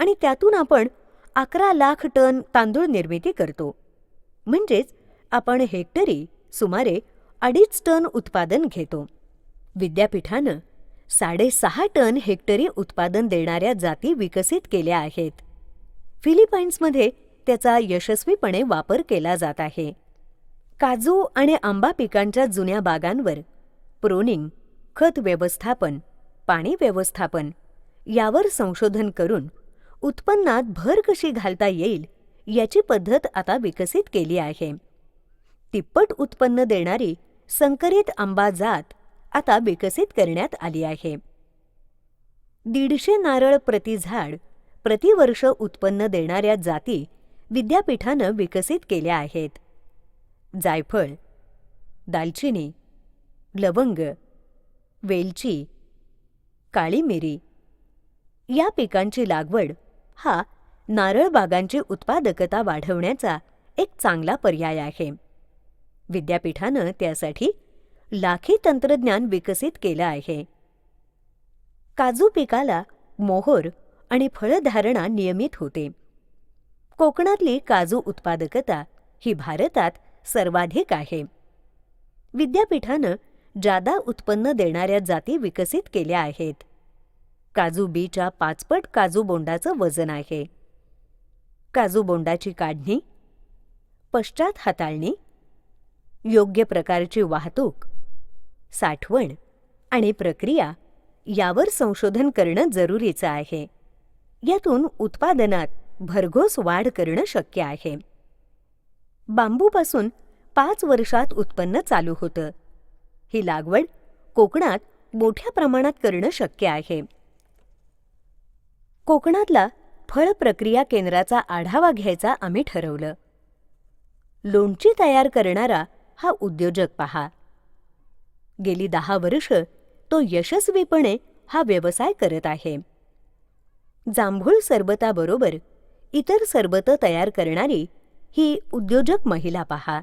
आणि त्यातून आपण 11 लाख टन तांदूळ निर्मिती करतो. म्हणजेच आपण हेक्टरी सुमारे 2.5 टन उत्पादन घेतो. विद्यापीठानं 6.5 टन हेक्टरी उत्पादन देणाऱ्या जाती विकसित केल्या आहेत. फिलिपाईन्समध्ये त्याचा यशस्वीपणे वापर केला जात आहे. काजू आणि आंबा पिकांच्या जुन्या बागांवर प्रोनिंग, खत व्यवस्थापन, पाणी व्यवस्थापन यावर संशोधन करून उत्पन्नात भर कशी घालता येईल याची पद्धत आता विकसित केली आहे. तिप्पट उत्पन्न देणारी संकरित आंबा जात आता विकसित करण्यात आली आहे. 150 नारळ प्रति झाड प्रतिवर्ष उत्पन्न देणाऱ्या जाती विद्यापीठानं विकसित केल्या आहेत. जायफळ, दालचिनी, लवंग, वेलची, काळी मिरी या पिकांची लागवड हा नारळ बागांची उत्पादकता वाढवण्याचा एक चांगला पर्याय आहे. विद्यापीठानं त्यासाठी लाखी तंत्रज्ञान विकसित केलं आहे. काजू पिकाला मोहोर आणि फळधारणा नियमित होते. कोकणातली काजू उत्पादकता ही भारतात सर्वाधिक आहे. विद्यापीठानं जादा उत्पन्न देणाऱ्या जाती विकसित केल्या आहेत. काजू बीच्या 5 पट काजू बोंडाचं वजन आहे. काजू बोंडाची काढणी, पश्चात हाताळणी, योग्य प्रकारची वाहतूक, साठवण आणि प्रक्रिया यावर संशोधन करणं जरुरीचं आहे. यातून उत्पादनात भरघोस वाढ करणं शक्य आहे. बांबूपासून 5 वर्षात उत्पन्न चालू होतं. ही लागवड कोकणात मोठ्या प्रमाणात करणं शक्य आहे. कोकणातला फळ प्रक्रिया केंद्राचा आढावा घ्यायचा आम्ही ठरवलं. लोणची तयार करणारा हा उद्योजक पहा. गेली 10 वर्ष तो यशस्वीपणे हा व्यवसाय करत आहे. जांभूळ सरबताबरोबर इतर सरबतं तयार करणारी ही उद्योजक महिला पहा.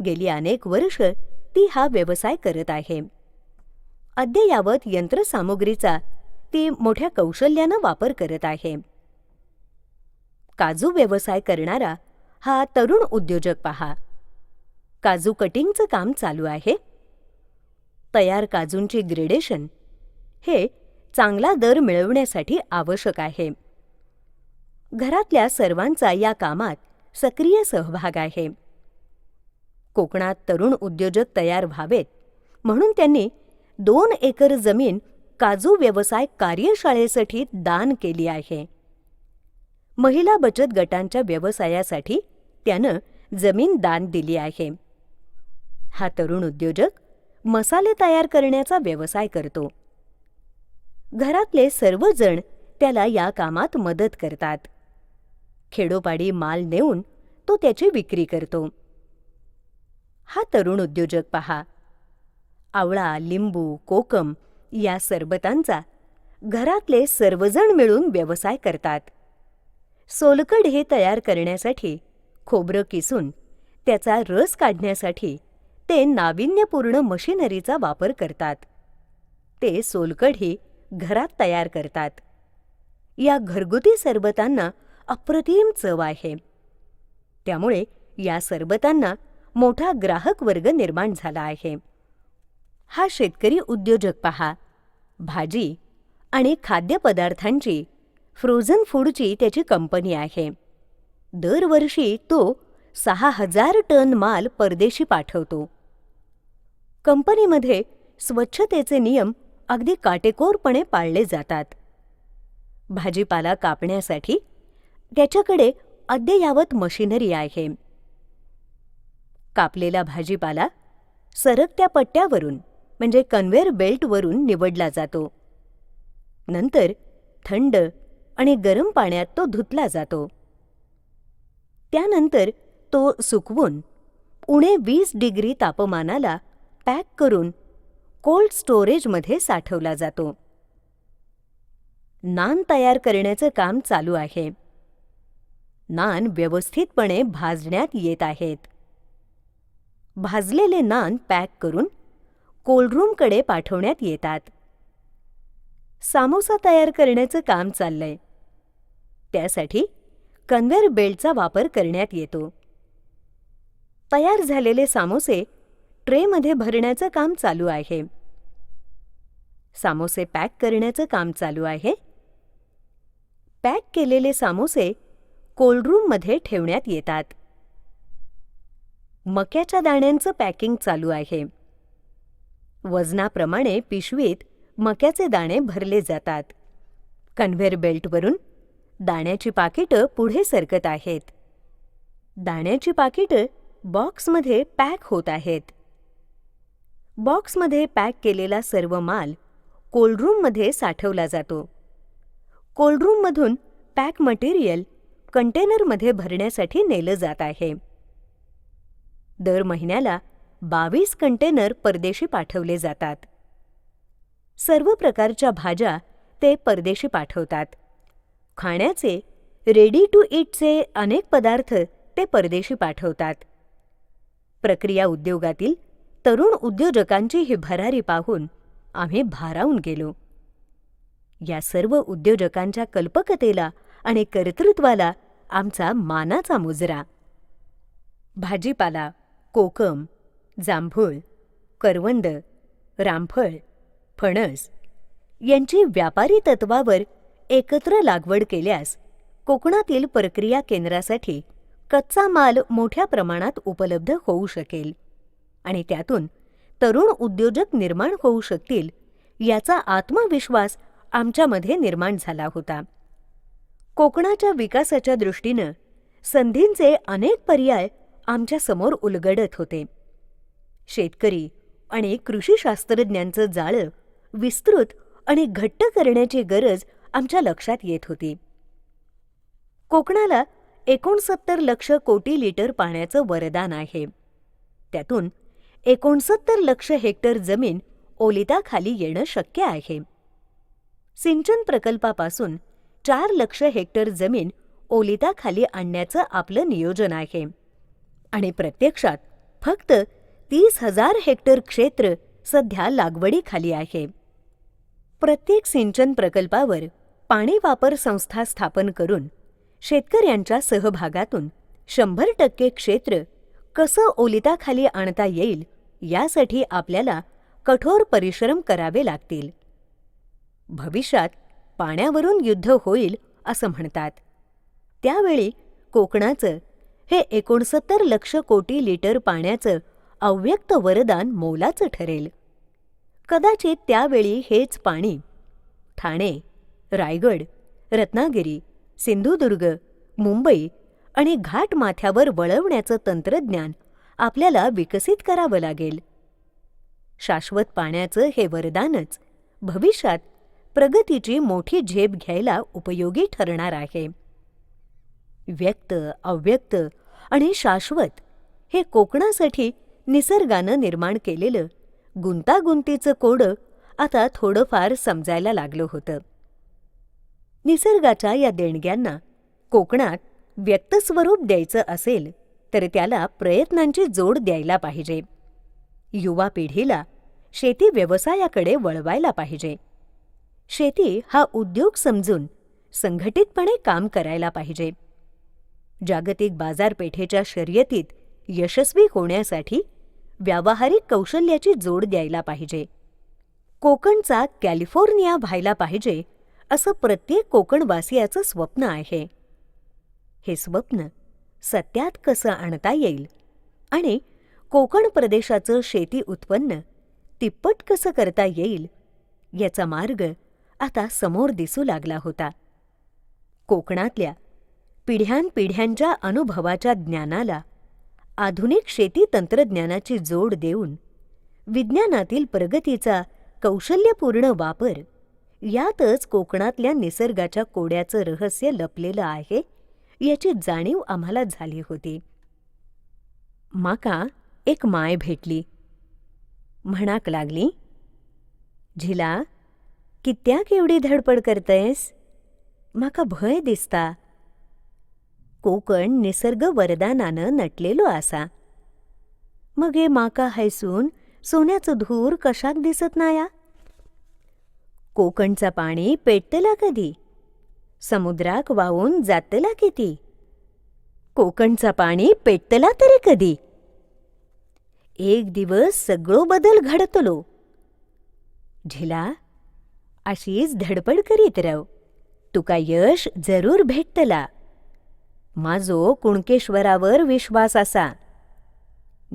गेली अनेक वर्ष ती हा व्यवसाय करत आहे. अद्ययावत यंत्रसामुग्रीचा ती मोठ्या कौशल्यानं वापर करत आहे. काजू व्यवसाय करणारा हा तरुण उद्योजक पहा. काजू कटिंगचं काम चालू आहे. तयार काजूंची ग्रेडेशन हे चांगला दर मिळवण्यासाठी आवश्यक आहे. घरातल्या सर्वांचा या कामात सक्रिय सहभाग आहे. कोकणात तरुण उद्योजक तयार व्हावेत म्हणून त्यांनी 2 एकर जमीन काजू व्यवसाय कार्यशाळेसाठी दान केली आहे. महिला बचत गटांच्या व्यवसायासाठी त्यानं जमीन दान दिली आहे. हा तरुण उद्योजक मसाले तयार करण्याचा व्यवसाय करतो. घरातले सर्वजण त्याला या कामात मदत करतात. खेडोपाडी माल नेऊन तो त्याची विक्री करतो. हा तरुण उद्योजक पहा. आवळा, लिंबू, कोकम या सरबतांचा घरातले सर्वजण मिळून व्यवसाय करतात. सोलकढ हे तयार करण्यासाठी खोबरं किसून त्याचा रस काढण्यासाठी ते नाविन्यपूर्ण मशिनरीचा वापर करतात. ते सोलकढी घरात तयार करतात. या घरगुती सरबतांना अप्रतिम चव आहे. त्यामुळे या सरबतांना मोठा ग्राहक वर्ग निर्माण झाला आहे. हा शेतकरी उद्योजक पहा. भाजी आणि खाद्यपदार्थांची फ्रोझन फूडची त्याची कंपनी आहे. दरवर्षी तो 6,000 टन माल परदेशी पाठवतो. कंपनीमध्ये स्वच्छतेचे नियम अगदी काटेकोरपणे पाळले जातात. भाजीपाला कापण्यासाठी त्याच्याकडे अद्ययावत मशिनरी आहे. कापलेला भाजीपाला सरकत्या पट्ट्यावरून म्हणजे कन्व्हेअर बेल्टवरून निवडला जातो. नंतर थंड आणि गरम पाण्यात तो धुतला जातो. त्यानंतर तो सुकवून उणे 20 डिग्री तापमानाला पॅक करून कोल्ड स्टोरेजमध्ये साठवला जातो. नान तयार करण्याचं काम चालू आहे. नान व्यवस्थितपणे भाजण्यात येत आहेत. भाजलेले नान पॅक करून कोल्डरूमकडे पाठवण्यात येतात. सामोसा तयार करण्याचं काम चाललंय. त्यासाठी कन्व्हेअर बेल्टचा वापर करण्यात येतो. तयार झालेले सामोसे ट्रेमध्ये भरण्याचं काम चालू आहे. सामोसे पॅक करण्याचं काम चालू आहे. पॅक केलेले सामोसे कोल्डरूममध्ये ठेवण्यात येतात. मक्याच्या दाण्यांचं पॅकिंग चालू आहे. वजनाप्रमाणे पिशवीत मक्याचे दाणे भरले जातात. कन्व्हेअर बेल्टवरून दाण्याची पाकिटं पुढे सरकत आहेत. दाण्याची पाकिटं बॉक्समध्ये पॅक होत आहेत. बॉक्समध्ये पॅक केलेला सर्व माल कोल्डरूममध्ये साठवला जातो. कोल्डरूममधून पॅक मटेरियल कंटेनरमध्ये भरण्यासाठी नेलं जात आहे. दर महिन्याला 22 कंटेनर परदेशी पाठवले जातात. सर्व प्रकारच्या भाज्या ते परदेशी पाठवतात. खाण्याचे रेडी टू ईटचे अनेक पदार्थ ते परदेशी पाठवतात. प्रक्रिया उद्योगातील तरुण उद्योजकांची ही भरारी पाहून आम्ही भारावून गेलो. या सर्व उद्योजकांच्या कल्पकतेला आणि कर्तृत्वाला आमचा मानाचा मुजरा. भाजीपाला, कोकम, जांभूळ, करवंद, रामफळ, फणस यांची व्यापारी तत्वावर एकत्र लागवड केल्यास कोकणातील प्रक्रिया केंद्रासाठी कच्चा माल मोठ्या प्रमाणात उपलब्ध होऊ शकेल आणि त्यातून तरुण उद्योजक निर्माण होऊ शकतील याचा आत्मविश्वास आमच्यामध्ये निर्माण झाला होता. कोकणाच्या विकासाच्या दृष्टीनं संधींचे अनेक पर्याय आमच्या समोर उलगडत होते. शेतकरी आणि कृषीशास्त्रज्ञांचं जाळं विस्तृत आणि घट्ट करण्याची गरज आमच्या लक्षात येत होती. कोकणाला 69 लक्ष कोटी लिटर पाण्याचं वरदान आहे. त्यातून 69 लक्ष हेक्टर जमीन ओलिताखाली येणं शक्य आहे. सिंचन प्रकल्पापासून 4 लक्ष हेक्टर जमीन ओलिताखाली आणण्याचं आपलं नियोजन आहे आणि प्रत्यक्षात फक्त 30,000 हेक्टर क्षेत्र सध्या लागवडीखाली आहे. प्रत्येक सिंचन प्रकल्पावर पाणी वापर संस्था स्थापन करून शेतकऱ्यांच्या सहभागातून 100% क्षेत्र कसं ओलिताखाली आणता येईल यासाठी आपल्याला कठोर परिश्रम करावे लागतील. भविष्यात पाण्यावरून युद्ध होईल असं म्हणतात. त्यावेळी कोकणाचं हे 69 लक्ष कोटी लिटर पाण्याचं अव्यक्त वरदान मोलाचं ठरेल. कदाचित त्यावेळी हेच पाणी ठाणे, रायगड, रत्नागिरी, सिंधुदुर्ग, मुंबई आणि घाटमाथ्यावर वळवण्याचं तंत्रज्ञान आपल्याला विकसित करावं लागेल. शाश्वत पाण्याचं हे वरदानच भविष्यात प्रगतीची मोठी झेप घ्यायला उपयोगी ठरणार आहे. व्यक्त, अव्यक्त आणि शाश्वत हे कोकणासाठी निसर्गानं निर्माण केलेलं गुंतागुंतीचं कोडं आता थोडंफार समजायला लागलं होतं. निसर्गाच्या या देणग्यांना कोकणात व्यक्तस्वरूप द्यायचं असेल तर त्याला प्रयत्नांची जोड द्यायला पाहिजे. युवा पिढीला शेती व्यवसायाकडे वळवायला पाहिजे. शेती हा उद्योग समजून संघटितपणे काम करायला पाहिजे. जागतिक बाजारपेठेच्या शर्यतीत यशस्वी होण्यासाठी व्यावहारिक कौशल्याची जोड द्यायला पाहिजे. कोकणचा कॅलिफोर्निया व्हायला पाहिजे असं प्रत्येक कोकणवासियाचं स्वप्न आहे. हे स्वप्न सत्यात कसं आणता येईल आणि कोकण प्रदेशाचं शेती उत्पन्न तिप्पट कसं करता येईल याचा मार्ग आता समोर दिसू लागला होता. कोकणातल्या पिढ्यानपिढ्यांच्या अनुभवाच्या ज्ञानाला आधुनिक शेती तंत्रज्ञानाची जोड देऊन विज्ञानातील प्रगतीचा कौशल्यपूर्ण वापर यातच कोकणातल्या निसर्गाच्या कोड्याचं रहस्य लपलेलं आहे याची जाणीव आम्हाला झाली होती. माका एक माय भेटली. म्हणाक लागली, "झिला, कित्याक एवढी धडपड करतयस? माका भय दिसता. कोकण निसर्ग वरदानानं नटलेलो आसा. मगे माका हैसून सोन्याचं धूर कशाक दिसत नाया? कोकणचं पाणी पेटतला कधी? समुद्राक वाहून जातला किती? कोकणचं पाणी पेटतला तरी कधी? एक दिवस सगळो बदल घडतलो. झिला, अशीच धडपड करीत राव. तुका यश जरूर भेटतला. माझो कुणकेश्वरावर विश्वास आसा.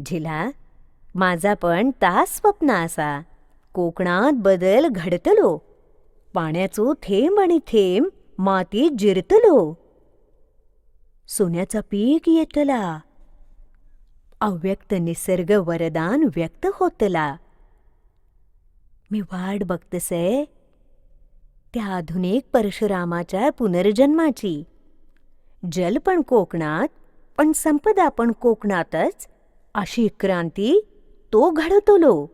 झिला, माझा पण तास स्वप्न आसा. कोकणात बदल घडतलो. पाण्याचो थेंब आणि थेंब मातीत जिरतलो. सोन्याचा पीक येतला. अव्यक्त निसर्ग वरदान व्यक्त होतला. मी वाट बघतसे त्या आधुनिक परशुरामाच्या पुनर्जन्माची. जल पण कोकणात, पण संपदा पण कोकणातच, अशी क्रांती तो घडतलो.